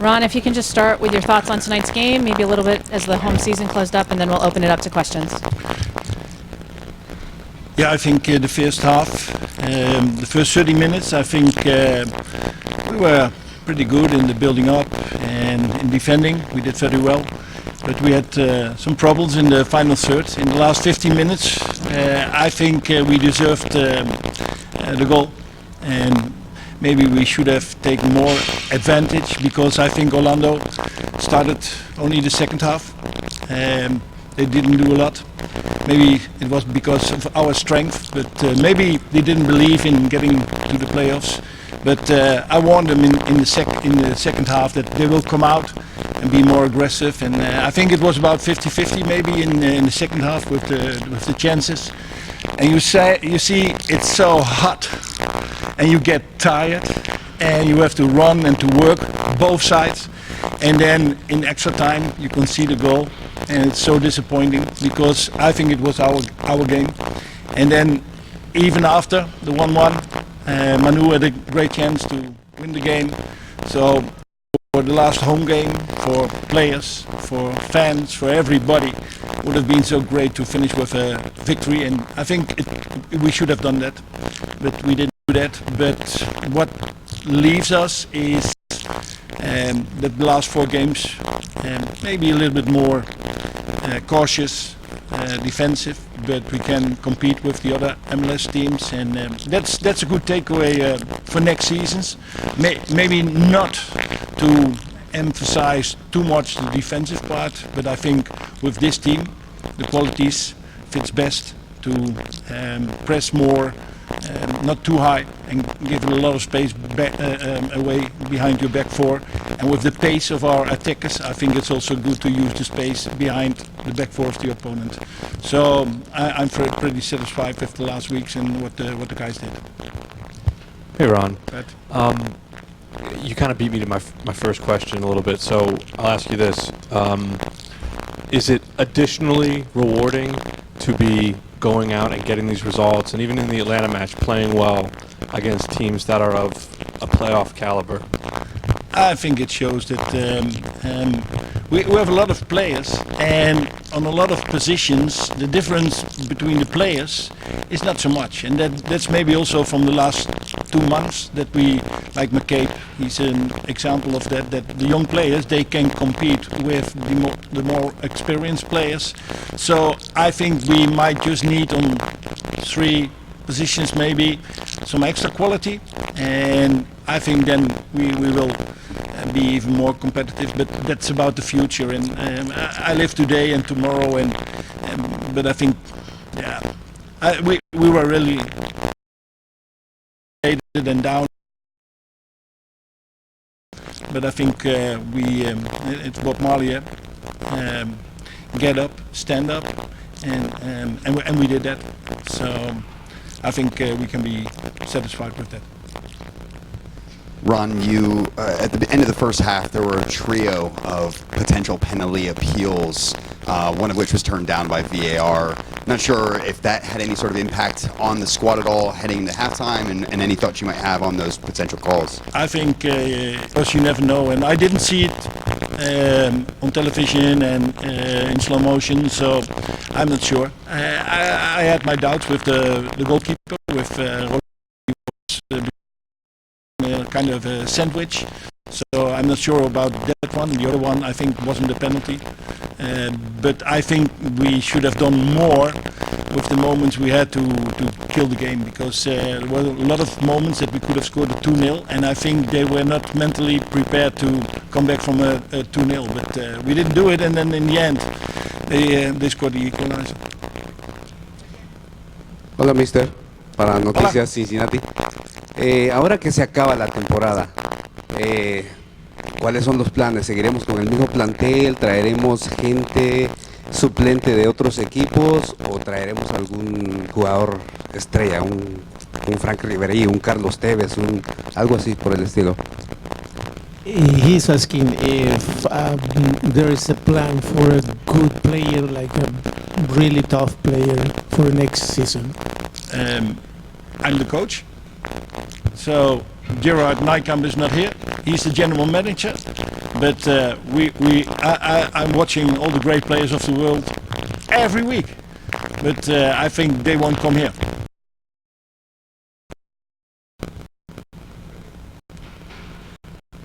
Ron, if you can just start with your thoughts on tonight's game, maybe a little bit as the home season closed up, and then we'll open it up to questions. Yeah, I think the first half, the first 30 minutes, I think we were pretty good in the building up and in defending. We did very well, but we had some problems in the final third. In the last 15 minutes, I think we deserved the goal, and maybe we should have taken more advantage, because I think Orlando started only the second half. They didn't do a lot. Maybe it was because of our strength, but maybe they didn't believe in getting to the playoffs. But I warned them in the second half that they will come out and be more aggressive. And I think it was about 50-50 maybe in the second half with the chances. And you see it's so hot, and you get tired, and you have to run and to work both sides. And then in extra time you can see the goal, and it's so disappointing, because I think it was our game. And then even after the 1-1, Manu had a great chance to win the game. So for the last home game, for players, for fans, for everybody, it would have been so great to finish with a victory. And I think we should have done that, but we didn't do that. But what leaves us is the last 4 games, maybe a little bit more cautious, defensive, but we can compete with the other MLS teams, and that's a good takeaway for next seasons. Maybe not to emphasize too much the defensive part, but I think with this team, the qualities fits best to press more, not too high, and give a lot of space back, away behind your back four. And with the pace of our attackers, I think it's also good to use the space behind the back four of the opponent. So I'm pretty satisfied with the last weeks and what the guys did. Hey Ron, you kind of beat me to my first question a little bit, so I'll ask you this. Is it additionally rewarding to be going out and getting these results, and even in the Atlanta match, playing well against teams that are of a playoff caliber? I think it shows that we have a lot of players, and on a lot of positions the difference between the players is not so much, and that's maybe also from the last 2 months that we, like McCabe, he's an example of that the young players, they can compete with the more experienced players. So I think we might just need on 3 positions maybe some extra quality, and I think then we will be even more competitive. But that's about the future, and I live today and tomorrow, but I think we were really and down, but I think it's Bob Marley, get up, stand up, and we did that. So I think we can be satisfied with that. Ron, you at the end of the first half, there were a trio of potential penalty appeals, one of which was turned down by VAR. Not sure if that had any sort of impact on the squad at all heading into halftime, and any thoughts you might have on those potential calls. I think, because you never know, and I didn't see it on television and in slow motion, so I'm not sure. I had my doubts with the goalkeeper, with kind of a sandwich, so I'm not sure about that one. The other one I think wasn't a penalty, but I think we should have done more with the moments we had to kill the game, because there were a lot of moments that we could have scored a 2-0, and I think they were not mentally prepared to come back from a 2-0, but we didn't do it, and then in the end they scored the equalizer. Hola, mister. Para Noticias Cincinnati. Ahora que se acaba la temporada, ¿cuáles son los planes? ¿Seguiremos con el mismo plantel? ¿Traeremos gente suplente de otros equipos? ¿O traeremos algún jugador estrella? Un Frank Ribery, un Carlos Tevez, algo así por el estilo. He's asking if there is a plan for a good player, like a really tough player for next season. I'm the coach, so Gerard Nijkamp is not here, He's the general manager, but I'm watching all the great players of the world every week. But I think they won't come here.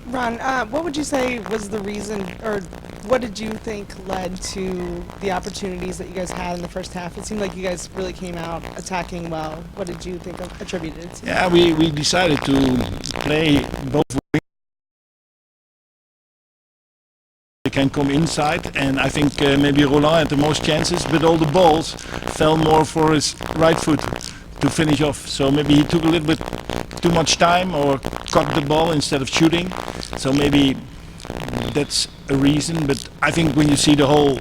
Ron, what would you say was the reason, or what did you think led to the opportunities that you guys had in the first half? It seemed like you guys really came out attacking well. What did you think attributed it to? Yeah, we decided to play both ways. They can come inside, and I think maybe Roland had the most chances, but all the balls fell more for his right foot to finish off. So maybe he took a little bit too much time or caught the ball instead of shooting. So maybe that's a reason. But I think when you see the whole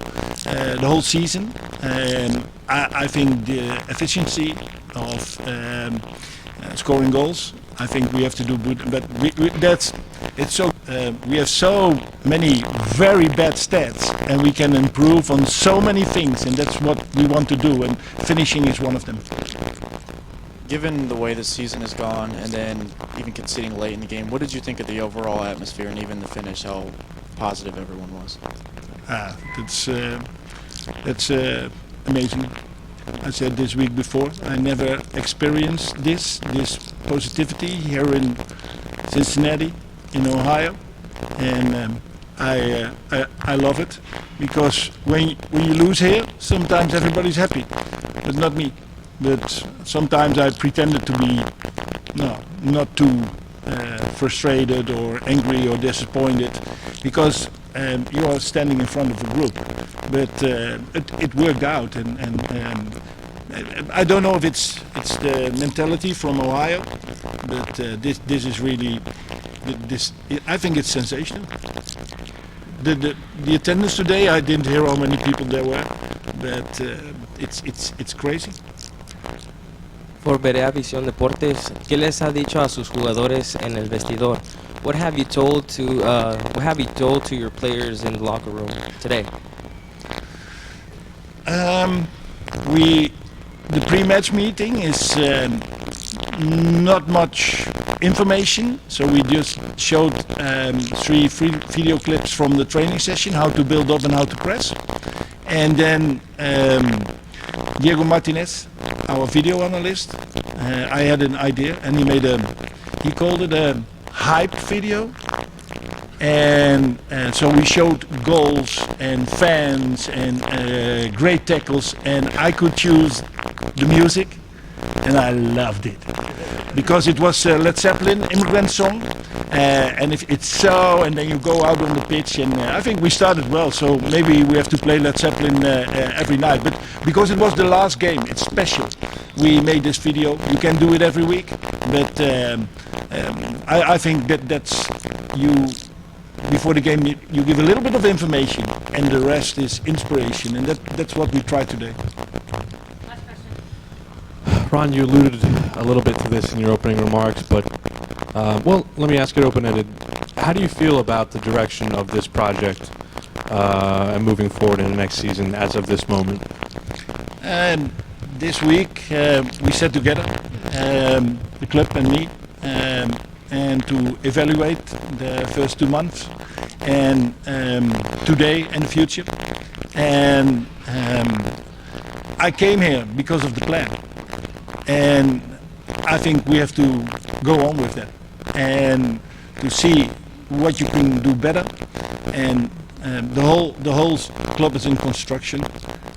season, I think the efficiency of scoring goals, I think we have to do good. But we have so many very bad stats, and we can improve on so many things, and that's what we want to do. And finishing is one of them. Given the way the season has gone, and then even conceding late in the game, what did you think of the overall atmosphere and even the finish, how positive everyone was? That's amazing. I said this week before, I never experienced this positivity here in Cincinnati, in Ohio, and I love it, because when you lose here, sometimes everybody's happy, but not me. But sometimes I pretended to be not too frustrated or angry or disappointed, because you are standing in front of a group. But it worked out, and I don't know if it's the mentality from Ohio, but this is really I think it's sensational. The attendance today, I didn't hear how many people there were, but it's crazy. Por Berea Visión Deportes, ¿qué les ha dicho a sus jugadores en el vestidor? What have you told to your players in the locker room today? The pre-match meeting is not much information, so we just showed 3 video clips from the training session, how to build up and how to press, and then Diego Martinez, our video analyst, I had an idea, and he called it a hype video, and so we showed goals and fans and great tackles, and I could choose the music, and I loved it, because it was Led Zeppelin, Immigrant Song, and if it's so, and then you go out on the pitch, and I think we started well, so maybe we have to play Led Zeppelin every night, but because it was the last game, it's special. We made this video. You can do it every week, but I think that's before the game you give a little bit of information, and the rest is inspiration, and that's what we try today. Ron, you alluded a little bit to this in your opening remarks, but well, let me ask it open-ended. How do you feel about the direction of this project and moving forward in the next season as of this moment? This week we sat together, the club and me, and to evaluate the first 2 months, and today and the future. And I came here because of the plan, and I think we have to go on with that and to see what you can do better. And the whole club is in construction,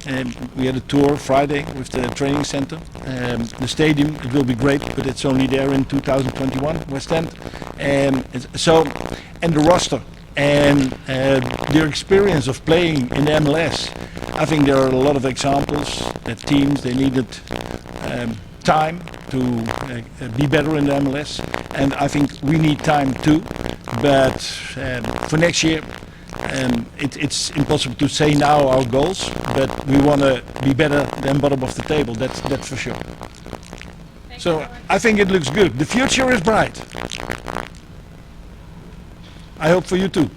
and we had a tour Friday with the training center. The stadium, it will be great, but it's only there in 2021, West End. And the roster and their experience of playing in the MLS. I think there are a lot of examples that teams, they needed time to be better in the MLS, and I think we need time too. But for next year, it's impossible to say now our goals, but we want to be better than bottom of the table. That's for sure. So I think it looks good. The future is bright. I hope for you too.